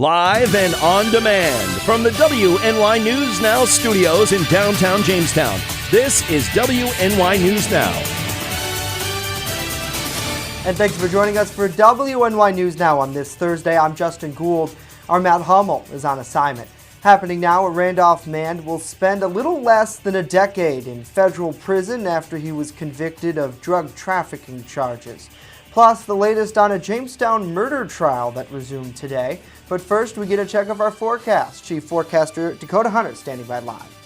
Live and on demand from the WNY News Now studios in downtown Jamestown. This is WNY News Now. And thanks for joining us for WNY News Now on this Thursday. I'm Justin Gould. Our Matt Hummel is on assignment. Happening now, a Randolph man will spend a little less than a decade in federal prison after he was convicted of drug trafficking charges. Plus, the latest on a Jamestown murder trial that resumed today. But first, we get a check of our forecast. Chief Forecaster Dakota Hunter standing by live.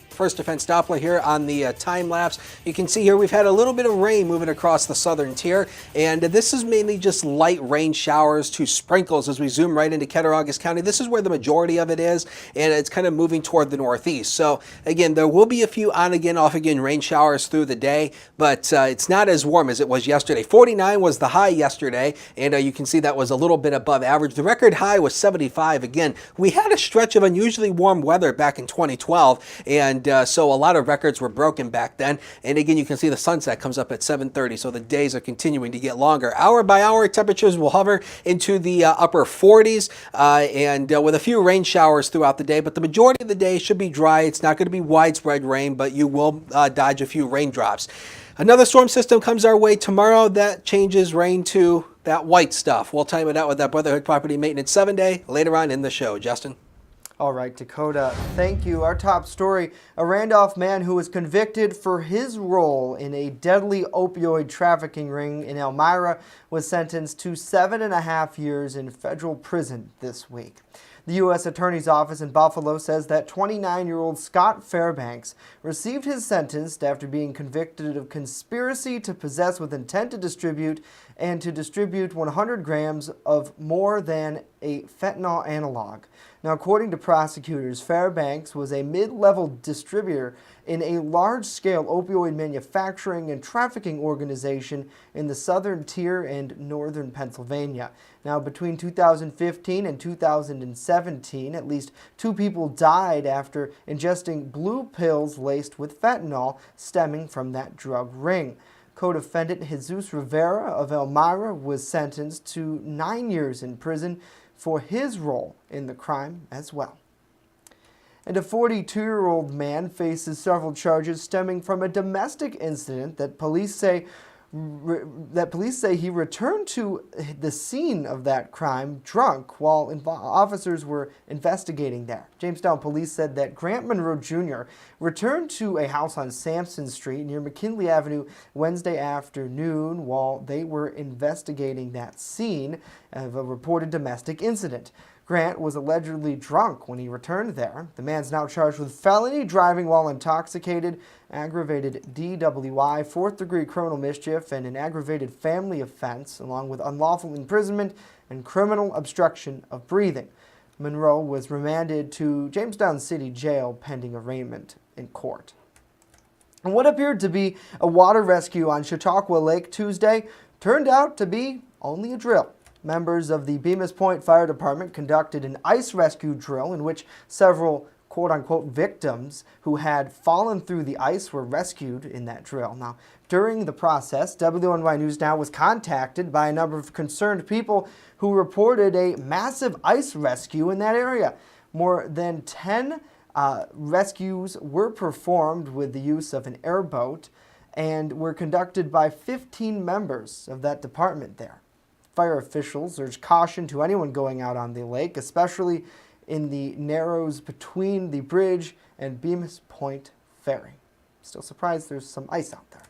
First Defense Doppler here on the time lapse. You can see here we've had a little bit of rain moving across the southern tier, and this is mainly just light rain showers to sprinkles as we zoom right into Cattaraugus County. This is where the majority of it is, and it's kind of moving toward the northeast. So again, there will be a few on again, off again rain showers through the day, but it's not as warm as it was yesterday. 49 was the high yesterday, and you can see that was a little bit above average. The record high was 75. Again, we had a stretch of unusually warm weather back in 2012, and so a lot of records were broken back then. And again, you can see the sunset comes up at 7:30, so the days are continuing to get longer. Hour by hour, temperatures will hover into the upper 40s and with a few rain showers throughout the day, but the majority of the day should be dry. It's not going to be widespread rain, but you will dodge a few raindrops. Another storm system comes our way tomorrow. That changes rain to that white stuff. We'll time it out with that Brotherhood Property Maintenance 7-day later on in the show. Justin? All right, Dakota, thank you. Our top story, a Randolph man who was convicted for his role in a deadly opioid trafficking ring in Elmira was sentenced to 7.5 years in federal prison this week. The U.S. Attorney's Office in Buffalo says that 29-year-old Scott Fairbanks received his sentence after being convicted of conspiracy to possess with intent to distribute and to distribute 100 grams of more than a fentanyl analog. Now, according to prosecutors, Fairbanks was a mid-level distributor in a large-scale opioid manufacturing and trafficking organization in the southern tier and northern Pennsylvania. Now, between 2015 and 2017, at least 2 people died after ingesting blue pills laced with fentanyl stemming from that drug ring. Co-defendant Jesus Rivera of Elmira was sentenced to 9 years in prison for his role in the crime as well. And a 42-year-old man faces several charges stemming from a domestic incident that police say he returned to the scene of that crime drunk while officers were investigating there. Jamestown police said that Grant Monroe Jr. returned to a house on Sampson Street near McKinley Avenue Wednesday afternoon while they were investigating that scene of a reported domestic incident. Grant was allegedly drunk when he returned there. The man's now charged with felony driving while intoxicated, aggravated DWI, 4th-degree criminal mischief, and an aggravated family offense, along with unlawful imprisonment and criminal obstruction of breathing. Monroe was remanded to Jamestown City Jail pending arraignment in court. And what appeared to be a water rescue on Chautauqua Lake Tuesday turned out to be only a drill. Members of the Bemis Point Fire Department conducted an ice rescue drill in which several quote-unquote victims who had fallen through the ice were rescued in that drill. Now, during the process, WNY News Now was contacted by a number of concerned people who reported a massive ice rescue in that area. More than 10 rescues were performed with the use of an airboat and were conducted by 15 members of that department there. Fire officials urge caution to anyone going out on the lake, especially in the narrows between the bridge and Bemis Point Ferry. Still surprised there's some ice out there.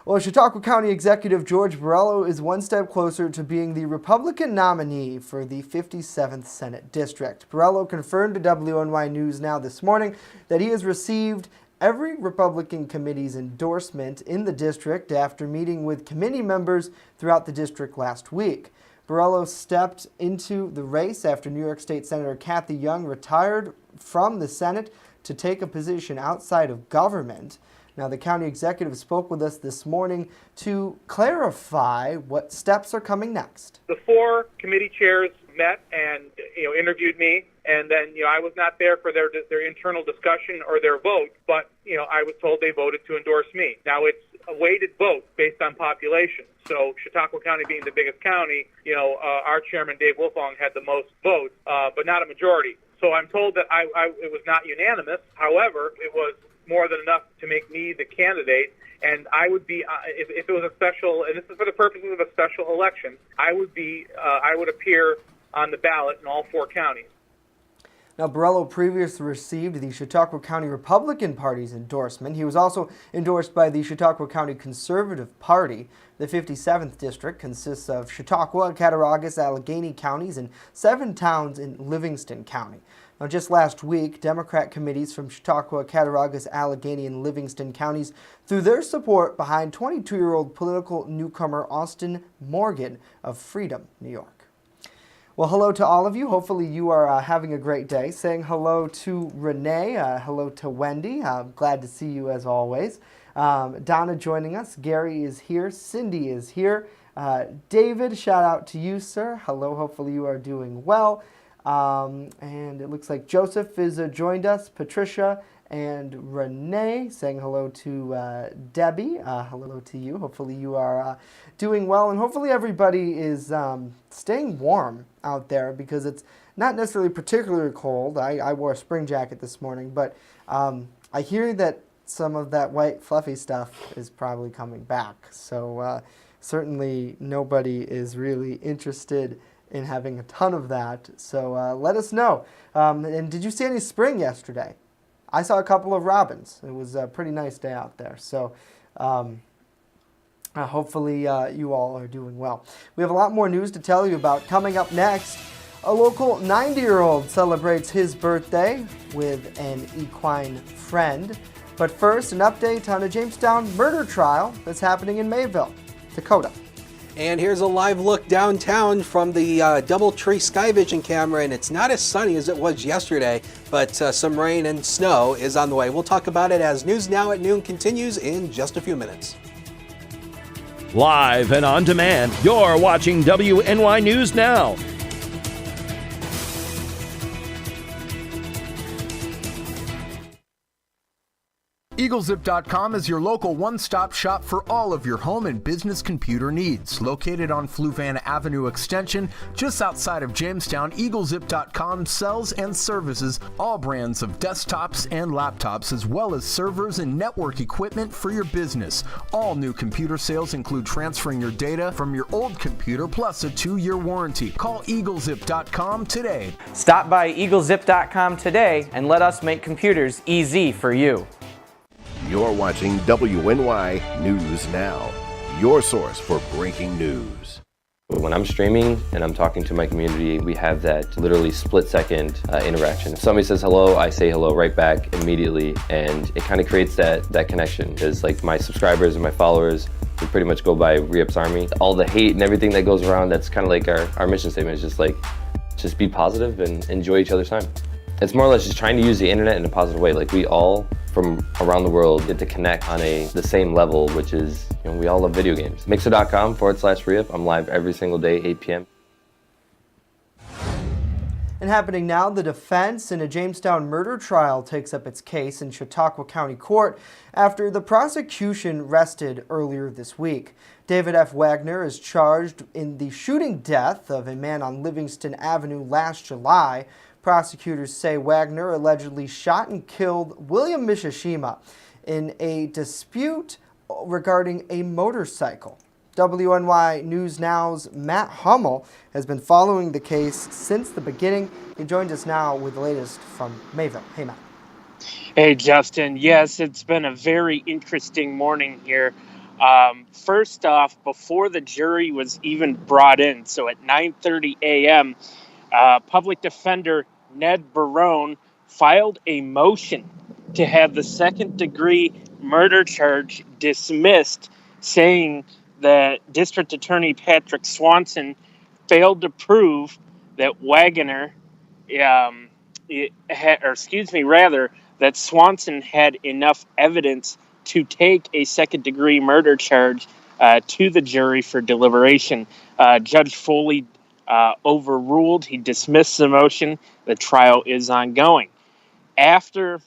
Well, Chautauqua County Executive George Borrello is one step closer to being the Republican nominee for the 57th Senate District. Borrello confirmed to WNY News Now this morning that he has received every Republican committee's endorsement in the district after meeting with committee members throughout the district last week. Borrello stepped into the race after New York State Senator Kathy Young retired from the Senate to take a position outside of government. Now, the county executive spoke with us this morning to clarify what steps are coming next. The 4 committee chairs met and interviewed me, and then I was not there for their internal discussion or their vote, but I was told they voted to endorse me. Now it's a weighted vote based on population. So Chautauqua County being the biggest county, our chairman Dave Wolfong had the most votes, but not a majority. So I'm told that it was not unanimous. However, it was more than enough to make me the candidate. And I would be, if it was a special, and this is for the purposes of a special election, I would appear on the ballot in all 4 counties. Now, Borrello previously received the Chautauqua County Republican Party's endorsement. He was also endorsed by the Chautauqua County Conservative Party. The 57th District consists of Chautauqua, Cattaraugus, Allegheny counties, and 7 towns in Livingston County. Now, just last week, Democrat committees from Chautauqua, Cattaraugus, Allegheny, and Livingston counties threw their support behind 22-year-old political newcomer Austin Morgan of Freedom, New York. Well, hello to all of you. Hopefully you are having a great day. Saying hello to Renee, hello to Wendy. I'm glad to see you as always. Donna joining us. Gary is here. Cindy is here. David, shout out to you, sir. Hello, hopefully you are doing well. And it looks like Joseph is joined us. Patricia and Renee saying hello to Debbie. Hello to you. Hopefully you are doing well, and hopefully everybody is staying warm out there, because it's not necessarily particularly cold. I wore a spring jacket this morning, but I hear that some of that white fluffy stuff is probably coming back. So certainly nobody is really interested in having a ton of that. So let us know. And did you see any spring yesterday? I saw a couple of robins. It was a pretty nice day out there. So hopefully you all are doing well. We have a lot more news to tell you about. Coming up next, a local 90-year-old celebrates his birthday with an equine friend. But first, an update on a Jamestown murder trial that's happening in Mayville, Dakota. And here's a live look downtown from the DoubleTree Sky Vision camera, and it's not as sunny as it was yesterday, but some rain and snow is on the way. We'll talk about it as News Now at Noon continues in just a few minutes. Live and on demand, you're watching WNY News Now. EagleZip.com is your local one-stop shop for all of your home and business computer needs. Located on Fluvan Avenue Extension, just outside of Jamestown, EagleZip.com sells and services all brands of desktops and laptops, as well as servers and network equipment for your business. All new computer sales include transferring your data from your old computer, plus a 2-year warranty. Call EagleZip.com today. Stop by EagleZip.com today and let us make computers easy for you. You're watching WNY News Now, your source for breaking news. When I'm streaming and I'm talking to my community, we have that literally split-second interaction. If somebody says hello, I say hello right back immediately, and it kind of creates that connection. Because like my subscribers and my followers, we pretty much go by Re-Ups Army. All the hate and everything that goes around, that's kind of like our mission statement. Is just be positive and enjoy each other's time. It's more or less just trying to use the internet in a positive way. Like we all from around the world get to connect on the same level, which is, we all love video games. Mixer.com/Re-Up. I'm live every single day, 8 p.m. And happening now, the defense in a Jamestown murder trial takes up its case in Chautauqua County Court after the prosecution rested earlier this week. David F. Wagner is charged in the shooting death of a man on Livingston Avenue last July. Prosecutors say Wagner allegedly shot and killed William Mishishima in a dispute regarding a motorcycle. WNY News Now's Matt Hummel has been following the case since the beginning. He joins us now with the latest from Mayville. Hey, Matt. Hey, Justin. Yes, it's been a very interesting morning here. First off, before the jury was even brought in, so at 9:30 a.m., Public Defender Ned Barone filed a motion to have the second-degree murder charge dismissed, saying that District Attorney Patrick Swanson failed to prove that that Swanson had enough evidence to take a second-degree murder charge to the jury for deliberation. Judge Foley overruled. He dismissed the motion. The trial is ongoing. After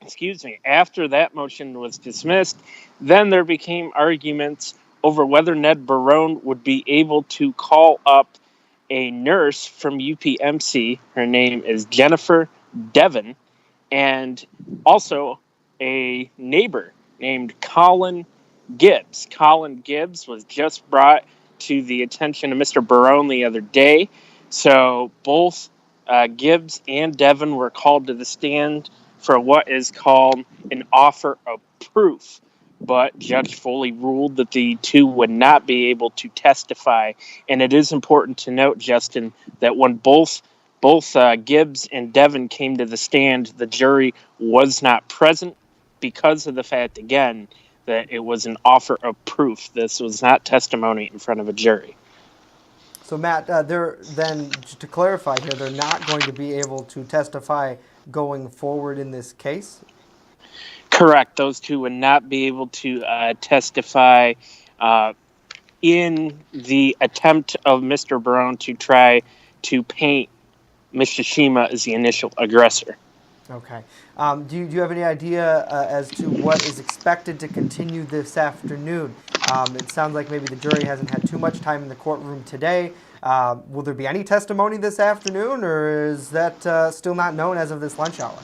that motion was dismissed, then there became arguments over whether Ned Barone would be able to call up a nurse from UPMC. Her name is Jennifer Devon, and also a neighbor named Colin Gibbs. Colin Gibbs was just brought to the attention of Mr. Barone the other day. So both Gibbs and Devon were called to the stand for what is called an offer of proof. But Judge Foley ruled that the two would not be able to testify. And it is important to note, Justin, that when both Gibbs and Devon came to the stand, the jury was not present because of the fact, again, that it was an offer of proof. This was not testimony in front of a jury. So, Matt, then to clarify here, they're not going to be able to testify going forward in this case? Correct. Those two would not be able to testify in the attempt of Mr. Barone to try to paint Mr. Shima as the initial aggressor. Okay. Do you have any idea as to what is expected to continue this afternoon? It sounds like maybe the jury hasn't had too much time in the courtroom today. Will there be any testimony this afternoon, or is that still not known as of this lunch hour?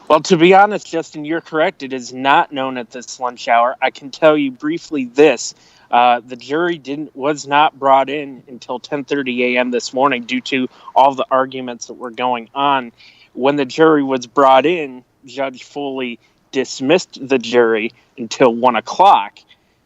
Well, to be honest, Justin, you're correct. It is not known at this lunch hour. I can tell you briefly this. The jury was not brought in until 10:30 a.m. this morning due to all the arguments that were going on. When the jury was brought in, Judge Foley dismissed the jury until 1 o'clock.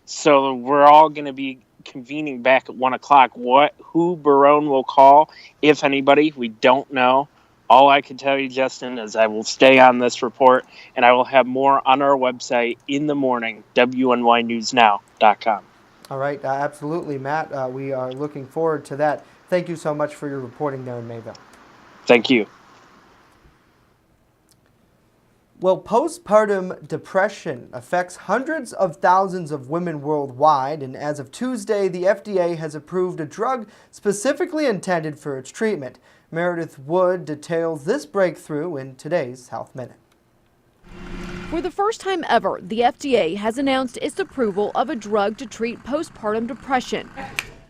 So we're all going to be convening back at 1 o'clock. Who Barone will call, if anybody, we don't know. All I can tell you, Justin, is I will stay on this report, and I will have more on our website in the morning, WNYNewsNow.com. All right, absolutely, Matt. We are looking forward to that. Thank you so much for your reporting there in Mayville. Thank you. Well, postpartum depression affects hundreds of thousands of women worldwide, and as of Tuesday, the FDA has approved a drug specifically intended for its treatment. Meredith Wood details this breakthrough in today's Health Minute. For the first time ever, the FDA has announced its approval of a drug to treat postpartum depression.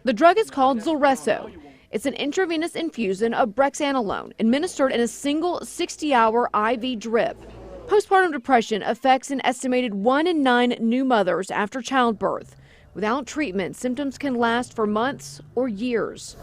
The drug is called Zulresso. It's an intravenous infusion of brexanolone administered in a single 60-hour IV drip. Postpartum depression affects an estimated 1 in 9 new mothers after childbirth. Without treatment, symptoms can last for months or years.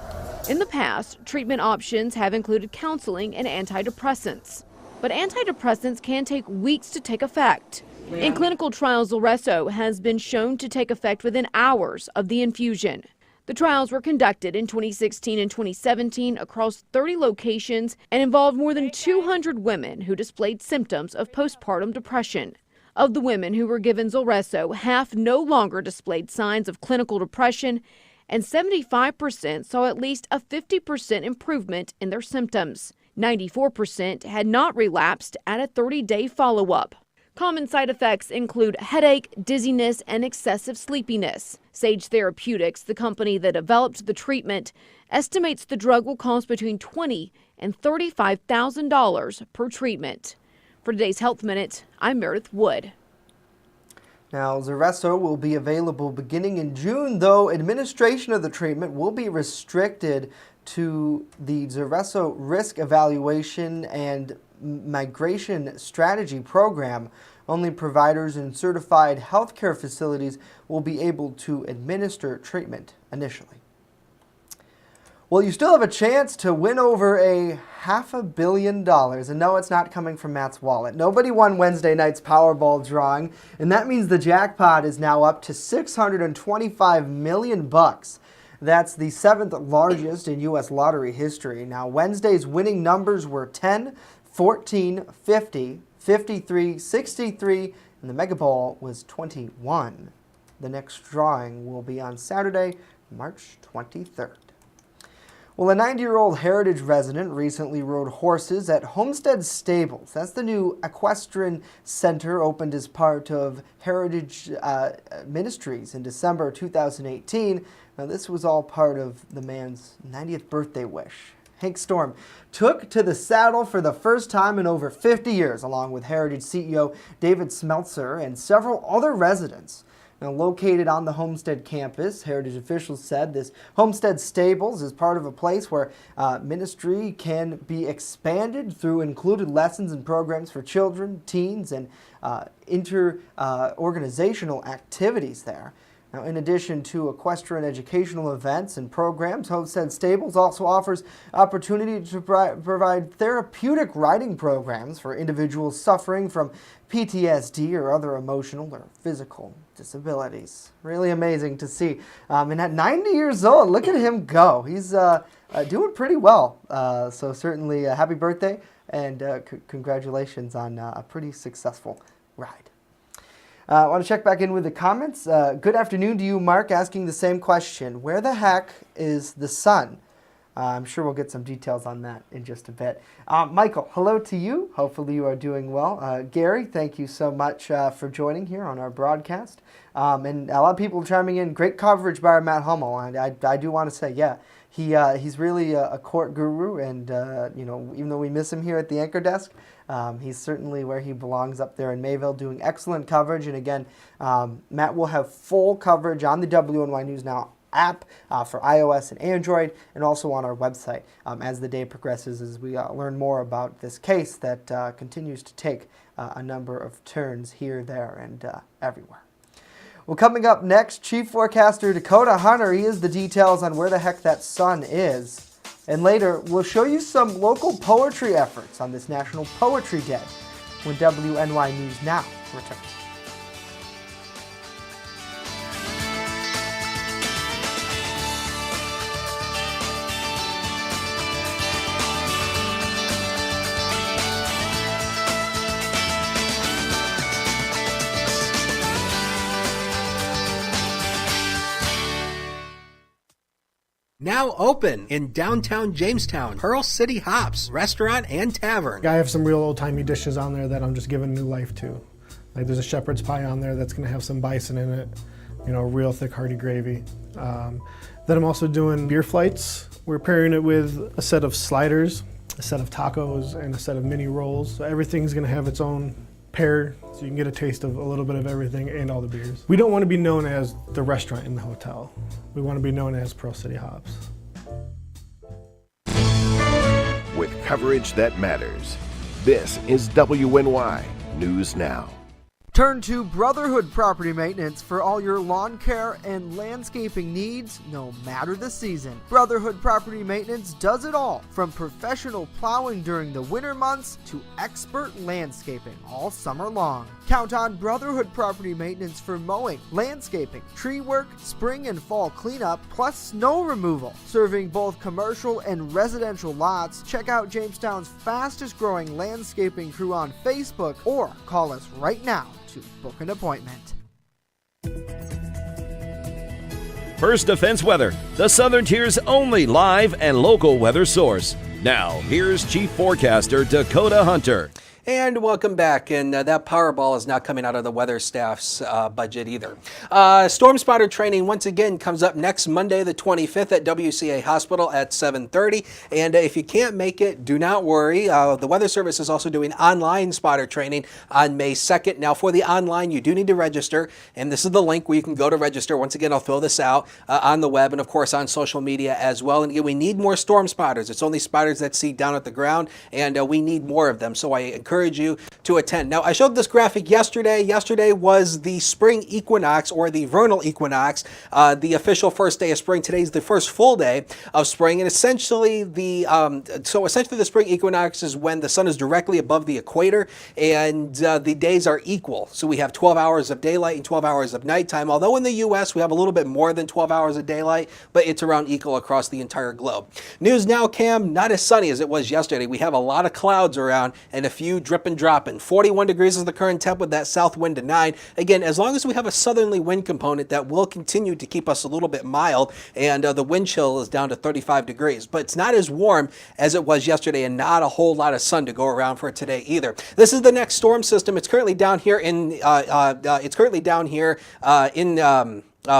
In the past, treatment options have included counseling and antidepressants. But antidepressants can take weeks to take effect. In clinical trials, Zulresso has been shown to take effect within hours of the infusion. The trials were conducted in 2016 and 2017 across 30 locations and involved more than 200 women who displayed symptoms of postpartum depression. Of the women who were given Zulresso, half no longer displayed signs of clinical depression, and 75% saw at least a 50% improvement in their symptoms. 94% had not relapsed at a 30-day follow-up. Common side effects include headache, dizziness, and excessive sleepiness. Sage Therapeutics, the company that developed the treatment, estimates the drug will cost between $20,000 and $35,000 per treatment. For today's Health Minute, I'm Meredith Wood. Now, Zulresso will be available beginning in June, though administration of the treatment will be restricted to the Zulresso Risk Evaluation and Migration Strategy Program. Only providers and certified healthcare facilities will be able to administer treatment initially. Well, you still have a chance to win over $500 million, and no, it's not coming from Matt's wallet. Nobody won Wednesday night's Powerball drawing, and that means the jackpot is now up to $625 million. That's the 7th largest in U.S. lottery history. Now, Wednesday's winning numbers were 10, 14, 50, 53, 63, and the Mega Ball was 21. The next drawing will be on Saturday, March 23rd. Well, a 90-year-old Heritage resident recently rode horses at Homestead Stables. That's the new equestrian center opened as part of Heritage Ministries in December 2018. Now, this was all part of the man's 90th birthday wish. Hank Storm took to the saddle for the first time in over 50 years, along with Heritage CEO David Smeltzer and several other residents. Now, located on the Homestead campus, Heritage officials said this Homestead Stables is part of a place where ministry can be expanded through included lessons and programs for children, teens, and inter-organizational activities there. Now, in addition to equestrian educational events and programs, Homestead Stables also offers opportunity to provide therapeutic riding programs for individuals suffering from PTSD or other emotional or physical disabilities. Really amazing to see. And at 90 years old, look at him go. He's doing pretty well. So certainly happy birthday and congratulations on a pretty successful ride. I want to check back in with the comments. Good afternoon to you, Mark, asking the same question. Where the heck is the sun? I'm sure we'll get some details on that in just a bit. Michael, hello to you. Hopefully you are doing well. Gary, thank you so much for joining here on our broadcast. And a lot of people chiming in. Great coverage by Matt Hummel. And I do want to say, yeah, he's really a court guru. And, you know, even though we miss him here at the anchor desk, he's certainly where he belongs up there in Mayville, doing excellent coverage. And again, Matt will have full coverage on the WNY News Now app for iOS and Android, and also on our website as the day progresses, as we learn more about this case that continues to take a number of turns here, there, and everywhere. Well, coming up next, Chief Forecaster Dakota Hunter, he has the details on where the heck that sun is. And later, we'll show you some local poetry efforts on this National Poetry Day when WNY News Now returns. Now open in downtown Jamestown, Pearl City Hops, restaurant and tavern. I have some real old-timey dishes on there that I'm just giving new life to. Like there's a shepherd's pie on there that's going to have some bison in it, you know, real thick hearty gravy. Then I'm also doing beer flights. We're pairing it with a set of sliders, a set of tacos, and a set of mini rolls. So everything's going to have its own pair, so you can get a taste of a little bit of everything and all the beers. We don't want to be known as the restaurant in the hotel. We want to be known as Pearl City Hops. With coverage that matters, this is WNY News Now. Turn to Brotherhood Property Maintenance for all your lawn care and landscaping needs, no matter the season. Brotherhood Property Maintenance does it all, from professional plowing during the winter months to expert landscaping all summer long. Count on Brotherhood Property Maintenance for mowing, landscaping, tree work, spring and fall cleanup, plus snow removal. Serving both commercial and residential lots, check out Jamestown's fastest growing landscaping crew on Facebook or call us right now to book an appointment. First Defense Weather, the Southern Tier's only live and local weather source. Now, here's Chief Forecaster Dakota Hunter. And welcome back. And that Powerball is not coming out of the weather staff's budget either. Storm spotter training once again comes up next Monday, the 25th at WCA Hospital at 7:30. And if you can't make it, do not worry. The Weather Service is also doing online spotter training on May 2nd. Now, for the online, you do need to register. And this is the link where you can go to register. Once again, I'll throw this out on the web and, of course, on social media as well. And again, we need more storm spotters. It's only spotters that see down at the ground, and we need more of them. So I encourage you to attend. Now, I showed this graphic yesterday. Yesterday was the spring equinox, or the vernal equinox, the official first day of spring. Today's the first full day of spring, and essentially the spring equinox is when the sun is directly above the equator, and the days are equal. So we have 12 hours of daylight and 12 hours of nighttime. Although in the U.S. we have a little bit more than 12 hours of daylight, but it's around equal across the entire globe. News now, Cam, not as sunny as it was yesterday. We have a lot of clouds around and a few dripping, dropping. 41 degrees is the current temp with that south wind to 9. Again, as long as we have a southerly wind component, that will continue to keep us a little bit mild, and the wind chill is down to 35 degrees. But it's not as warm as it was yesterday, and not a whole lot of sun to go around for today either. This is the next storm system. It's currently down here in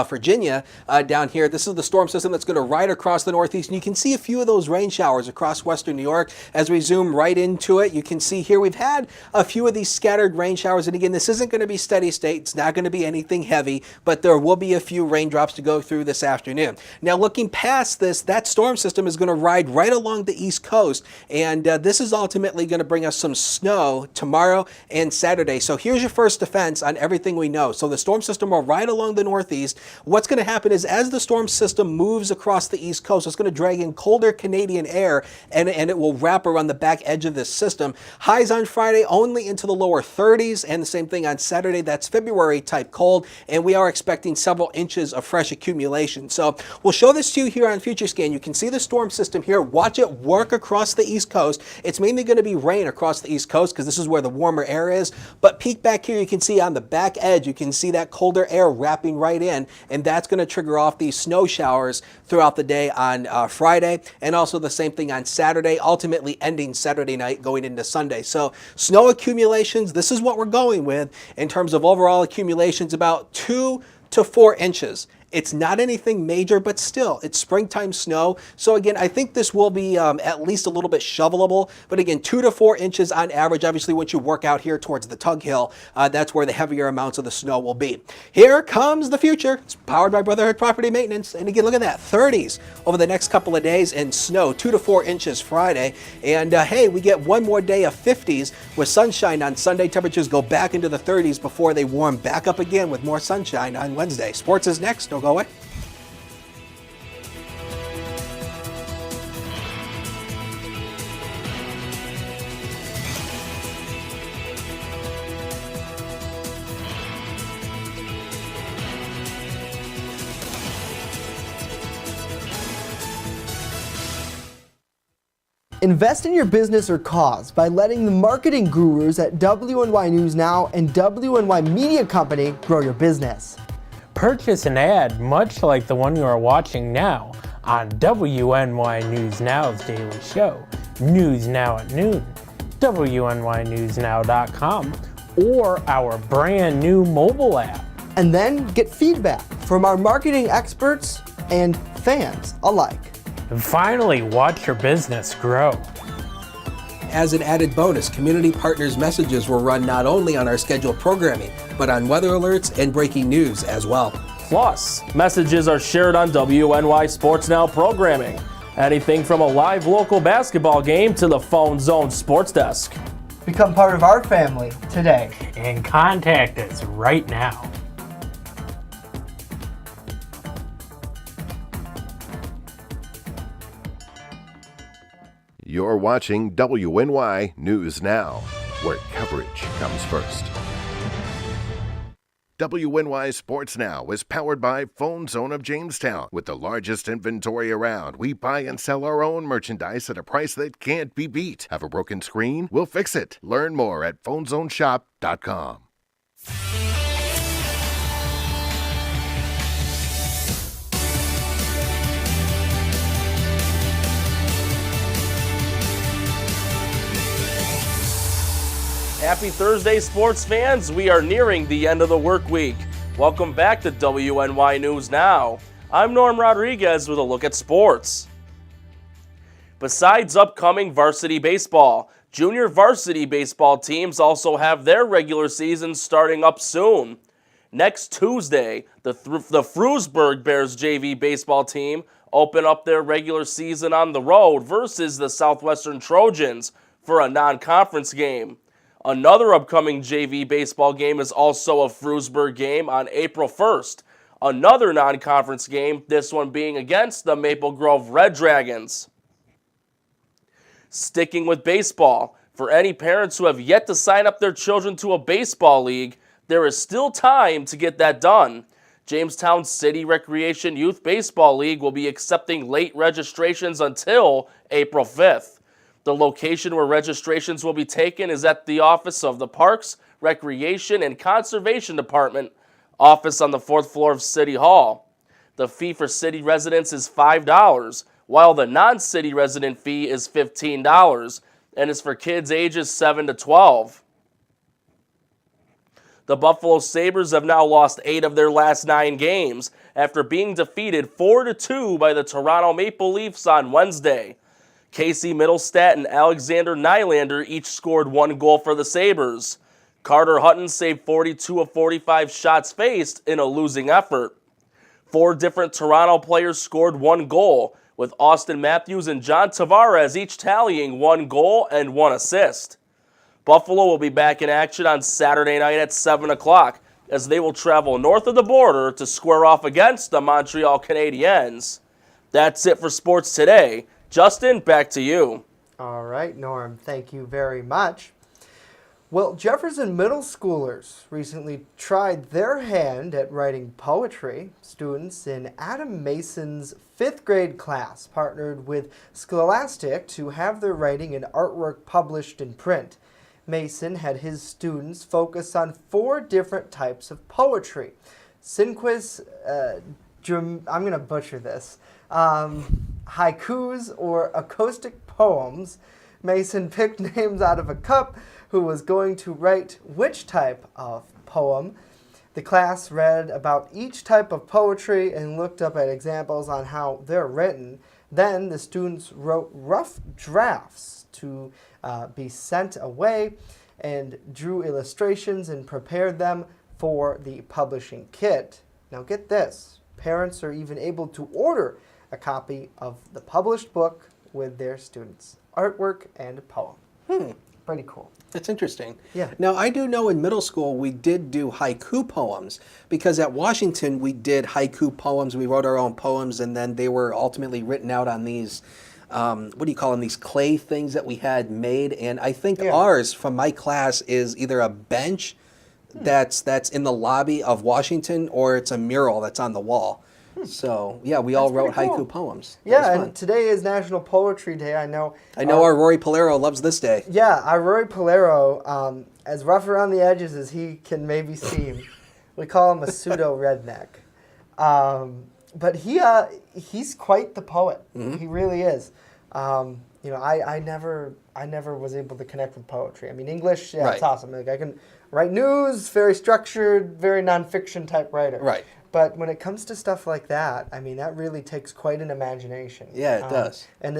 Virginia down here. This is the storm system that's going to ride across the northeast, and you can see a few of those rain showers across western New York. As we zoom right into it, you can see here we've had a few of these scattered rain showers, and again, this isn't going to be steady state. It's not going to be anything heavy, but there will be a few raindrops to go through this afternoon. Now, looking past this, that storm system is going to ride right along the east coast, and this is ultimately going to bring us some snow tomorrow and Saturday. So here's your first defense on everything we know. So the storm system will ride along the northeast. What's going to happen is as the storm system moves across the east coast, it's going to drag in colder Canadian air, and it will wrap around the back edge of this system. Highs on Friday only into the lower 30s, and the same thing on Saturday. That's February type cold, and we are expecting several inches of fresh accumulation. So we'll show this to you here on Future Scan. You can see the storm system here. Watch it work across the east coast. It's mainly going to be rain across the east coast because this is where the warmer air is. But peek back here, you can see on the back edge, you can see that colder air wrapping right in, and that's going to trigger off these snow showers throughout the day on Friday, and also the same thing on Saturday, ultimately ending Saturday night going into Sunday. So snow accumulations, this is what we're going with in terms of overall accumulations, about 2 to 4 inches. It's not anything major, but still, it's springtime snow. So again, I think this will be at least a little bit shovelable. But again, 2 to 4 inches on average. Obviously, once you work out here towards the Tug Hill, that's where the heavier amounts of the snow will be. Here comes the future. It's powered by Brotherhood Property Maintenance. And again, look at that, 30s over the next couple of days, and snow 2 to 4 inches Friday. And hey, we get one more day of 50s with sunshine on Sunday. Temperatures go back into the 30s before they warm back up again with more sunshine on Wednesday. Sports is next. Don't go away. Invest in your business or cause by letting the marketing gurus at WNY News Now and WNY Media Company grow your business. Purchase an ad much like the one you are watching now on WNY News Now's daily show, News Now at Noon, WNYNewsNow.com, or our brand new mobile app. And then get feedback from our marketing experts and fans alike. And finally, watch your business grow. As an added bonus, Community Partners messages will run not only on our scheduled programming, but on weather alerts and breaking news as well. Plus, messages are shared on WNY Sports Now programming. Anything from a live local basketball game to the Phone Zone Sports Desk. Become part of our family today. And contact us right now. You're watching WNY News Now, where coverage comes first. WNY Sports Now is powered by Phone Zone of Jamestown. With the largest inventory around, we buy and sell our own merchandise at a price that can't be beat. Have a broken screen? We'll fix it. Learn more at phonezoneshop.com. Happy Thursday, sports fans. We are nearing the end of the work week. Welcome back to WNY News Now. I'm Norm Rodriguez with a look at sports. Besides upcoming varsity baseball, junior varsity baseball teams also have their regular season starting up soon. Next Tuesday, the Frewsburg Bears JV baseball team open up their regular season on the road versus the Southwestern Trojans for a non-conference game. Another upcoming JV baseball game is also a Frewsburg game on April 1st. Another non-conference game, this one being against the Maple Grove Red Dragons. Sticking with baseball, for any parents who have yet to sign up their children to a baseball league, there is still time to get that done. Jamestown City Recreation Youth Baseball League will be accepting late registrations until April 5th. The location where registrations will be taken is at the office of the Parks, Recreation, and Conservation Department, office on the 4th floor of City Hall. The fee for city residents is $5, while the non-city resident fee is $15, and is for kids ages 7 to 12. The Buffalo Sabres have now lost 8 of their last 9 games after being defeated 4-2 by the Toronto Maple Leafs on Wednesday. Casey Middlestat and Alexander Nylander each scored 1 goal for the Sabres. Carter Hutton saved 42 of 45 shots faced in a losing effort. 4 different Toronto players scored 1 goal, with Austin Matthews and John Tavares each tallying 1 goal and 1 assist. Buffalo will be back in action on Saturday night at 7 o'clock as they will travel north of the border to square off against the Montreal Canadiens. That's it for sports today. Justin, back to you. All right, Norm, thank you very much. Well, Jefferson middle schoolers recently tried their hand at writing poetry. Students in Adam Mason's 5th grade class partnered with Scholastic to have their writing and artwork published in print. Mason had his students focus on 4 different types of poetry. Synquis, I'm going to butcher this, haikus or acoustic poems. Mason picked names out of a cup who was going to write which type of poem. The class read about each type of poetry and looked up at examples on how they're written. Then the students wrote rough drafts to be sent away and drew illustrations and prepared them for the publishing kit. Now get this, parents are even able to order a copy of the published book with their students' artwork and poem. Pretty cool. That's interesting. Yeah. Now, I do know in middle school we did do haiku poems because at Washington we did haiku poems. We wrote our own poems and then they were ultimately written out on these, what do you call them, these clay things that we had made. And I think ours from my class is either a bench that's in the lobby of Washington or it's a mural that's on the wall. So, yeah, we all wrote haiku poems. Yeah, and today is National Poetry Day. I know our Rory Polero loves this day. Yeah, our Rory Polero, as rough around the edges as he can maybe seem, we call him a pseudo-redneck. But he's quite the poet. He really is. You know, I never was able to connect with poetry. I mean, English, yeah, it's awesome. Like, I can write news, very structured, very nonfiction type writer. Right. But when it comes to stuff like that, I mean, that really takes quite an imagination. Yeah, it does. And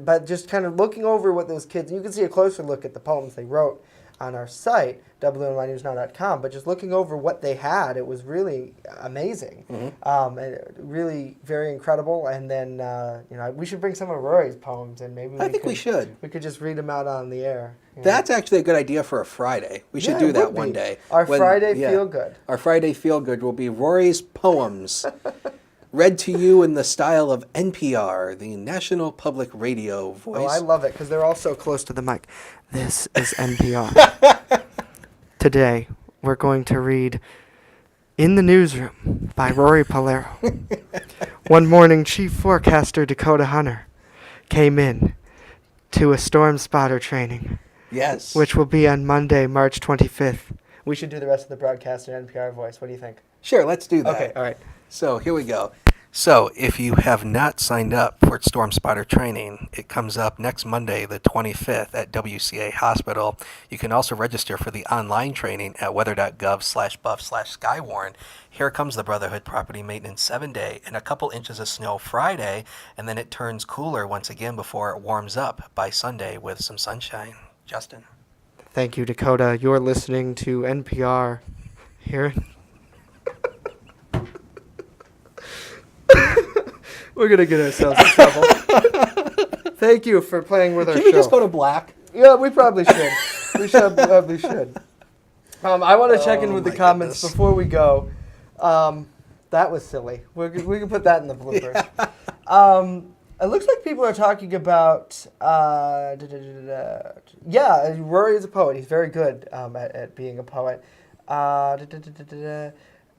but just kind of looking over what those kids, you can see a closer look at the poems they wrote on our site, WNYNewsNow.com, but just looking over what they had, it was really amazing. And really very incredible. And then, you know, we should bring some of Rory's poems and maybe we should. We could just read them out on the air. That's actually a good idea for a Friday. We should do that one day. Our Friday Feel Good. Our Friday Feel Good will be Rory's poems, read to you in the style of NPR, the National Public Radio voice. Oh, I love it because they're all so close to the mic. This is NPR. Today, we're going to read In the Newsroom by Rory Polero. One morning, Chief Forecaster Dakota Hunter came in to a storm spotter training. Yes. Which will be on Monday, March 25th. We should do the rest of the broadcast in NPR voice. What do you think? Sure, let's do that. Okay, all right. So here we go. So if you have not signed up for Storm Spotter training, it comes up next Monday, the 25th at WCA Hospital. You can also register for the online training at weather.gov/buff/Skywarn. Here comes the Brotherhood Property Maintenance 7-day and a couple inches of snow Friday, and then it turns cooler once again before it warms up by Sunday with some sunshine. Justin. Thank you, Dakota. You're listening to NPR here. We're going to get ourselves in trouble. Thank you for playing with our show. Can we just go to black? Yeah, we probably should. We probably should. I want to check in with the comments before we go. That was silly. We can put that in the bloopers. Yeah. It looks like people are talking about, yeah, Rory is a poet. He's very good at being a poet.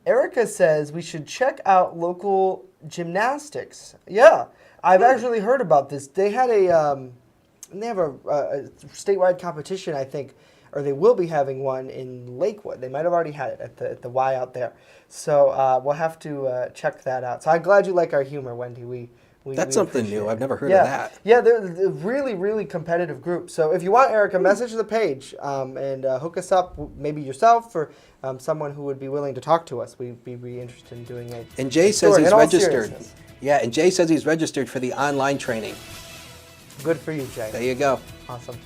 Erica says we should check out local gymnastics. Yeah, I've actually heard about this. They had they have a statewide competition, I think, or they will be having one in Lakewood. They might have already had it at the Y out there. So we'll have to check that out. So I'm glad you like our humor, Wendy. That's something new. I've never heard of that. Yeah, they're a really, really competitive group. So if you want, Erica, message the page and hook us up, maybe yourself or someone who would be willing to talk to us. We'd be really interested in doing it. And Jay says he's registered. Yeah, and Jay says he's registered for the online training. Good for you, Jay. There you go. Awesome.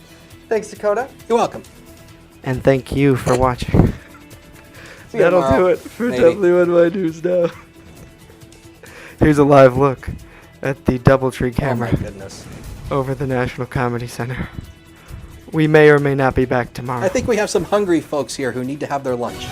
Thanks, Dakota. You're welcome. And thank you for watching. That'll do it for WNY News Now. Here's a live look at the DoubleTree camera over the National Comedy Center. We may or may not be back tomorrow. I think we have some hungry folks here who need to have their lunch.